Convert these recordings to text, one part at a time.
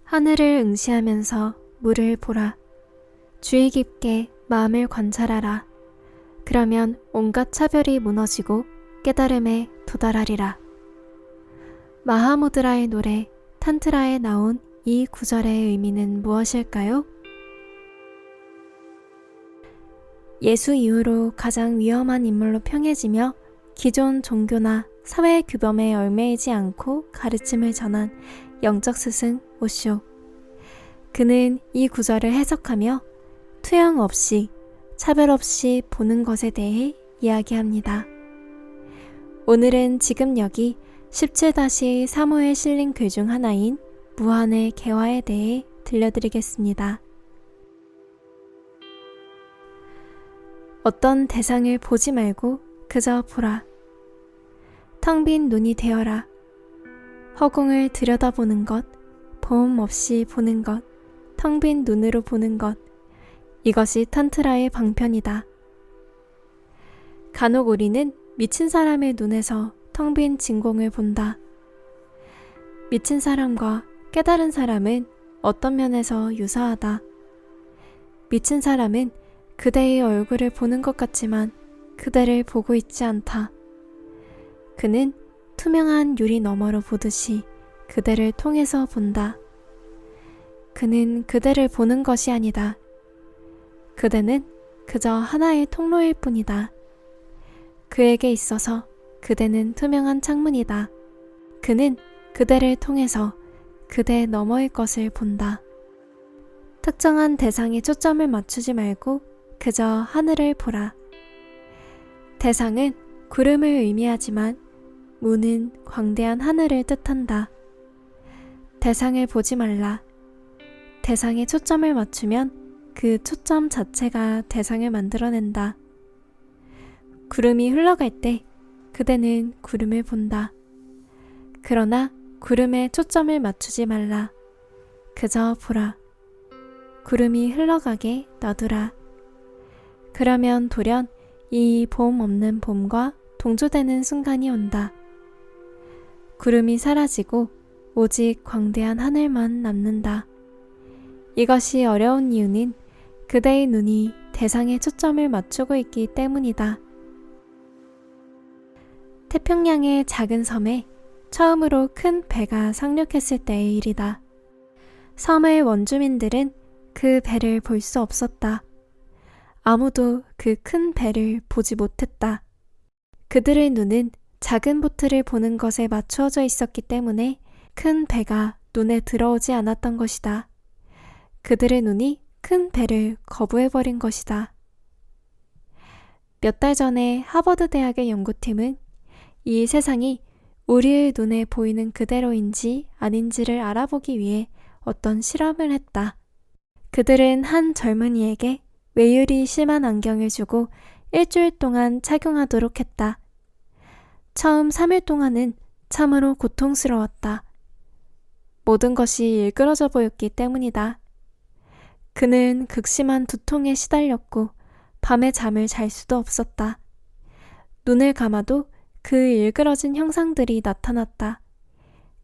하늘을 응시하면서 물을 보라. 주의 깊게 마음을 관찰하라. 그러면 온갖 차별이 무너지고 깨달음에 도달하리라. 마하무드라의 노래 탄트라에 나온 이 구절의 의미는 무엇일까요? 예수 이후로 가장 위험한 인물로 평해지며 기존 종교나 사회 규범에 얽매이지 않고 가르침을 전한 영적 스승 오쇼. 그는 이 구절을 해석하며 투영 없이 차별 없이 보는 것에 대해 이야기합니다. 오늘은 지금 여기 17-3호에 실린 글 중 하나인 무한의 개화에 대해 들려드리겠습니다. 어떤 대상을 보지 말고 그저 보라. 텅 빈 눈이 되어라. 허공을 들여다보는 것, 보험 없이 보는 것, 텅 빈 눈으로 보는 것, 이것이 탄트라의 방편이다. 간혹 우리는 미친 사람의 눈에서 텅 빈 진공을 본다. 미친 사람과 깨달은 사람은 어떤 면에서 유사하다. 미친 사람은 그대의 얼굴을 보는 것 같지만 그대를 보고 있지 않다. 그는 투명한 유리 너머로 보듯이 그대를 통해서 본다. 그는 그대를 보는 것이 아니다. 그대는 그저 하나의 통로일 뿐이다. 그에게 있어서 그대는 투명한 창문이다. 그는 그대를 통해서 그대 너머의 것을 본다. 특정한 대상에 초점을 맞추지 말고 그저 하늘을 보라. 대상은 구름을 의미하지만 무는 광대한 하늘을 뜻한다. 대상을 보지 말라. 대상에 초점을 맞추면 그 초점 자체가 대상을 만들어낸다. 구름이 흘러갈 때 그대는 구름을 본다. 그러나 구름에 초점을 맞추지 말라. 그저 보라. 구름이 흘러가게 놔두라. 그러면 돌연 이 봄 없는 봄과 동조되는 순간이 온다. 구름이 사라지고 오직 광대한 하늘만 남는다. 이것이 어려운 이유는 그대의 눈이 대상에 초점을 맞추고 있기 때문이다. 태평양의 작은 섬에 처음으로 큰 배가 상륙했을 때의 일이다. 섬의 원주민들은 그 배를 볼 수 없었다. 아무도 그 큰 배를 보지 못했다. 그들의 눈은 작은 보트를 보는 것에 맞추어져 있었기 때문에 큰 배가 눈에 들어오지 않았던 것이다. 그들의 눈이 큰 배를 거부해버린 것이다. 몇 달 전에 하버드 대학의 연구팀은 이 세상이 우리의 눈에 보이는 그대로인지 아닌지를 알아보기 위해 어떤 실험을 했다. 그들은 한 젊은이에게 외율이 심한 안경을 주고 일주일 동안 착용하도록 했다. 처음 3일 동안은 참으로 고통스러웠다. 모든 것이 일그러져 보였기 때문이다. 그는 극심한 두통에 시달렸고 밤에 잠을 잘 수도 없었다. 눈을 감아도 그 일그러진 형상들이 나타났다.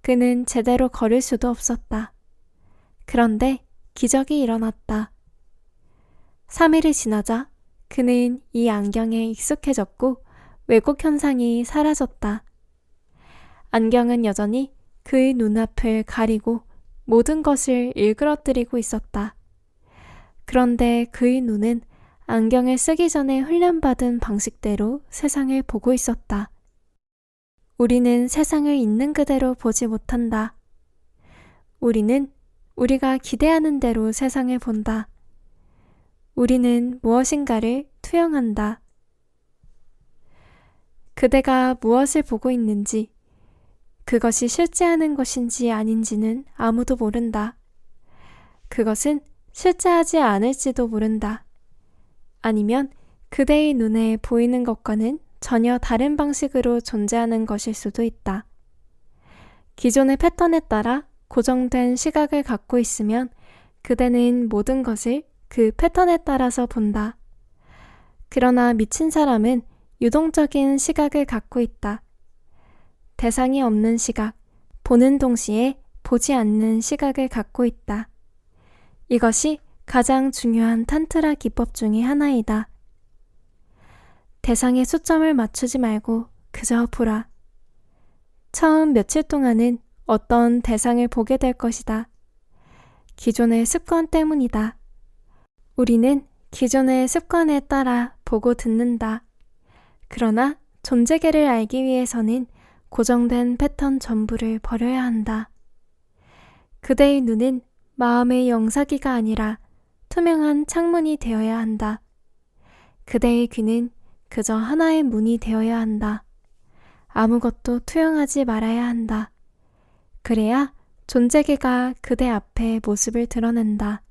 그는 제대로 걸을 수도 없었다. 그런데 기적이 일어났다. 3일이 지나자 그는 이 안경에 익숙해졌고 왜곡 현상이 사라졌다. 안경은 여전히 그의 눈앞을 가리고 모든 것을 일그러뜨리고 있었다. 그런데 그의 눈은 안경을 쓰기 전에 훈련받은 방식대로 세상을 보고 있었다. 우리는 세상을 있는 그대로 보지 못한다. 우리는 우리가 기대하는 대로 세상을 본다. 우리는 무엇인가를 투영한다. 그대가 무엇을 보고 있는지, 그것이 실제하는 것인지 아닌지는 아무도 모른다. 그것은 실제하지 않을지도 모른다. 아니면 그대의 눈에 보이는 것과는 전혀 다른 방식으로 존재하는 것일 수도 있다. 기존의 패턴에 따라 고정된 시각을 갖고 있으면 그대는 모든 것을 그 패턴에 따라서 본다. 그러나 미친 사람은 유동적인 시각을 갖고 있다. 대상이 없는 시각, 보는 동시에 보지 않는 시각을 갖고 있다. 이것이 가장 중요한 탄트라 기법 중의 하나이다. 대상에 초점을 맞추지 말고 그저 보라. 처음 며칠 동안은 어떤 대상을 보게 될 것이다. 기존의 습관 때문이다. 우리는 기존의 습관에 따라 보고 듣는다. 그러나 존재계를 알기 위해서는 고정된 패턴 전부를 버려야 한다. 그대의 눈은 마음의 영사기가 아니라 투명한 창문이 되어야 한다. 그대의 귀는 그저 하나의 문이 되어야 한다. 아무것도 투영하지 말아야 한다. 그래야 존재계가 그대 앞에 모습을 드러낸다.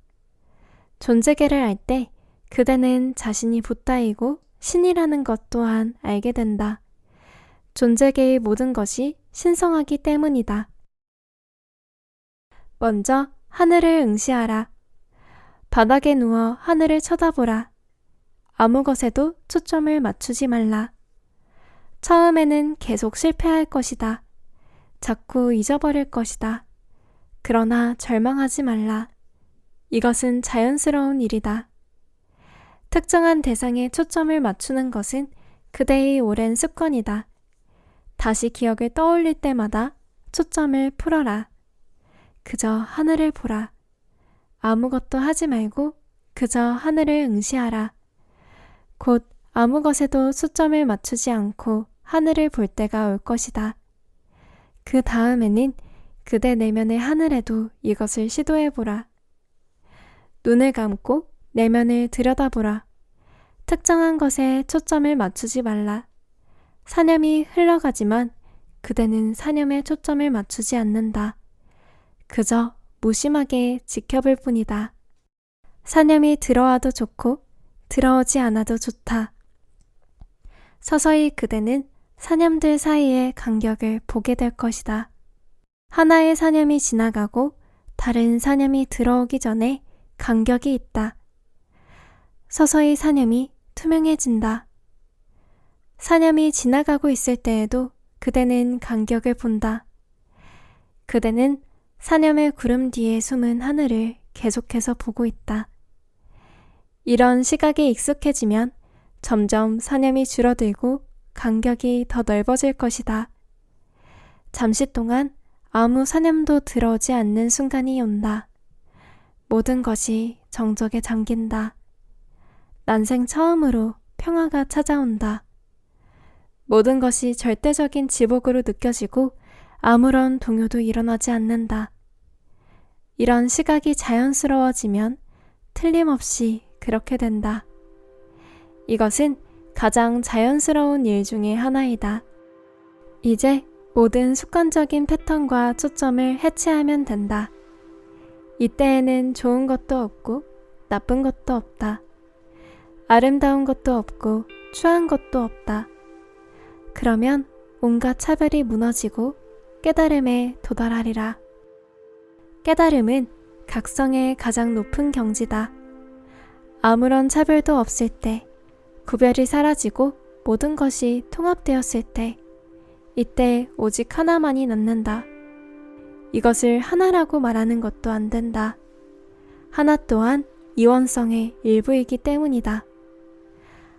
존재계를 알 때 그대는 자신이 붓다이고 신이라는 것 또한 알게 된다. 존재계의 모든 것이 신성하기 때문이다. 먼저 하늘을 응시하라. 바닥에 누워 하늘을 쳐다보라. 아무 것에도 초점을 맞추지 말라. 처음에는 계속 실패할 것이다. 자꾸 잊어버릴 것이다. 그러나 절망하지 말라. 이것은 자연스러운 일이다. 특정한 대상에 초점을 맞추는 것은 그대의 오랜 습관이다. 다시 기억을 떠올릴 때마다 초점을 풀어라. 그저 하늘을 보라. 아무것도 하지 말고 그저 하늘을 응시하라. 곧 아무 것에도 초점을 맞추지 않고 하늘을 볼 때가 올 것이다. 그 다음에는 그대 내면의 하늘에도 이것을 시도해보라. 눈을 감고 내면을 들여다보라. 특정한 것에 초점을 맞추지 말라. 사념이 흘러가지만 그대는 사념에 초점을 맞추지 않는다. 그저 무심하게 지켜볼 뿐이다. 사념이 들어와도 좋고 들어오지 않아도 좋다. 서서히 그대는 사념들 사이의 간격을 보게 될 것이다. 하나의 사념이 지나가고 다른 사념이 들어오기 전에 간격이 있다. 서서히 사념이 투명해진다. 사념이 지나가고 있을 때에도 그대는 간격을 본다. 그대는 사념의 구름 뒤에 숨은 하늘을 계속해서 보고 있다. 이런 시각에 익숙해지면 점점 사념이 줄어들고 간격이 더 넓어질 것이다. 잠시 동안 아무 사념도 들어오지 않는 순간이 온다. 모든 것이 정적에 잠긴다. 난생 처음으로 평화가 찾아온다. 모든 것이 절대적인 지복으로 느껴지고 아무런 동요도 일어나지 않는다. 이런 시각이 자연스러워지면 틀림없이 그렇게 된다. 이것은 가장 자연스러운 일 중에 하나이다. 이제 모든 습관적인 패턴과 초점을 해체하면 된다. 이때에는 좋은 것도 없고 나쁜 것도 없다. 아름다운 것도 없고 추한 것도 없다. 그러면 온갖 차별이 무너지고 깨달음에 도달하리라. 깨달음은 각성의 가장 높은 경지다. 아무런 차별도 없을 때, 구별이 사라지고 모든 것이 통합되었을 때, 이때 오직 하나만이 남는다. 이것을 하나라고 말하는 것도 안 된다. 하나 또한 이원성의 일부이기 때문이다.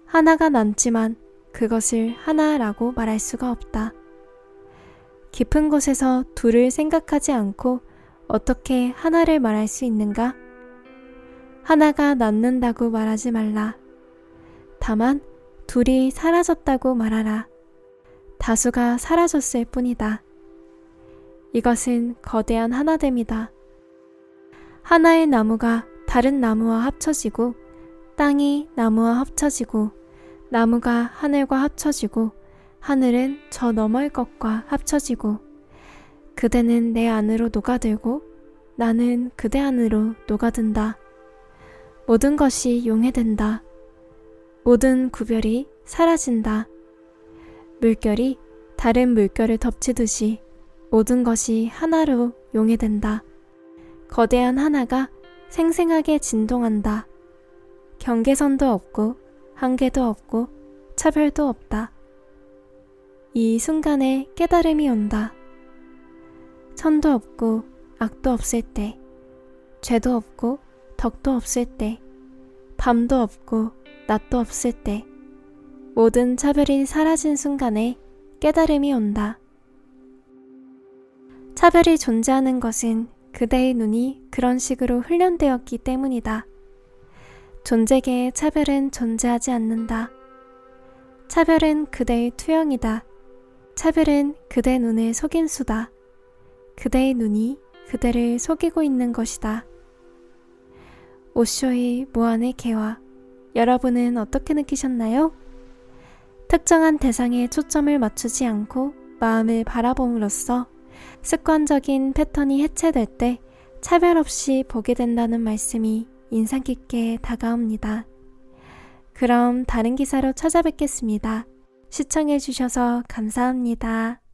하나가 남지만 그것을 하나라고 말할 수가 없다. 깊은 곳에서 둘을 생각하지 않고 어떻게 하나를 말할 수 있는가? 하나가 남는다고 말하지 말라. 다만 둘이 사라졌다고 말하라. 다수가 사라졌을 뿐이다. 이것은 거대한 하나됨이다. 하나의 나무가 다른 나무와 합쳐지고 땅이 나무와 합쳐지고 나무가 하늘과 합쳐지고 하늘은 저 너머의 것과 합쳐지고 그대는 내 안으로 녹아들고 나는 그대 안으로 녹아든다. 모든 것이 용해된다. 모든 구별이 사라진다. 물결이 다른 물결을 덮치듯이 모든 것이 하나로 용해된다. 거대한 하나가 생생하게 진동한다. 경계선도 없고 한계도 없고 차별도 없다. 이 순간에 깨달음이 온다. 천도 없고 악도 없을 때, 죄도 없고 덕도 없을 때, 밤도 없고 낮도 없을 때, 모든 차별이 사라진 순간에 깨달음이 온다. 차별이 존재하는 것은 그대의 눈이 그런 식으로 훈련되었기 때문이다. 존재계의 차별은 존재하지 않는다. 차별은 그대의 투영이다. 차별은 그대 눈의 속임수다. 그대의 눈이 그대를 속이고 있는 것이다. 오쇼의 무한의 개화, 여러분은 어떻게 느끼셨나요? 특정한 대상에 초점을 맞추지 않고 마음을 바라봄으로써 습관적인 패턴이 해체될 때 차별 없이 보게 된다는 말씀이 인상 깊게 다가옵니다. 그럼 다른 기사로 찾아뵙겠습니다. 시청해주셔서 감사합니다.